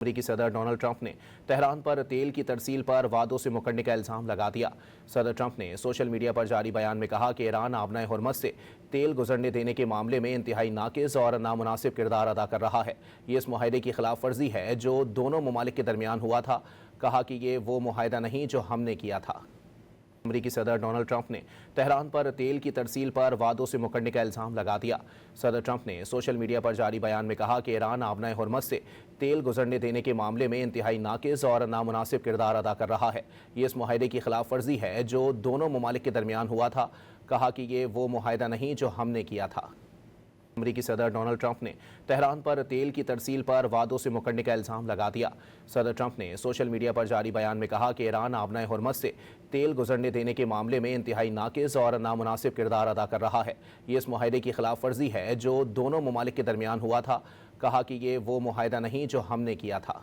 अमेरिकी सदर Donald Trump ने तेहरान पर तेल की तरसील पर वादों से मुकरने का इल्ज़ाम लगा दिया। सदर ट्रंप ने सोशल मीडिया पर जारी बयान में कहा कि ईरान आबनाए हुर्मुज़ से तेल गुजरने देने के मामले में इंतहाई नाक़िस और नामुनासिब किरदार अदा कर रहा है। ये इस मुआहदे की खिलाफ वर्जी है जो दोनों ममालिक के दरमियान हुआ था। कहा कि ये वो मुआहदा नहीं जो हमने किया था। अमेरिकी सदर डोनाल्ड ट्रंप ने तेहरान पर तेल की तरसील पर वादों से मुकरने का इल्ज़ाम लगा दिया। सदर ट्रंप ने सोशल मीडिया पर जारी बयान में कहा कि ईरान आबनाए हुर्मुज़ से तेल गुजरने देने के मामले में इंतहाई नाक़िस और नामुनासिब किरदार अदा कर रहा है। ये इस मुआहदे की खिलाफ वर्जी है जो दोनों ममालिक के दरमियान हुआ था। कहा कि ये वो मुआहदा नहीं जो हमने किया था। अमेरिकी सदर डोनाल्ड ट्रंप ने तेहरान पर तेल की तरसील पर वादों से मुकरने का इल्ज़ाम लगा दिया। सदर ट्रंप ने सोशल मीडिया पर जारी बयान में कहा कि ईरान आबनाए हुर्मुज़ से तेल गुजरने देने के मामले में इंतहाई नाक़िस और नामुनासिब किरदार अदा कर रहा है। ये इस मुआहदे की खिलाफ वर्जी है जो दोनों ममालिक के दरमियान हुआ था। कहा कि ये वो मुआहदा नहीं जो हमने किया था।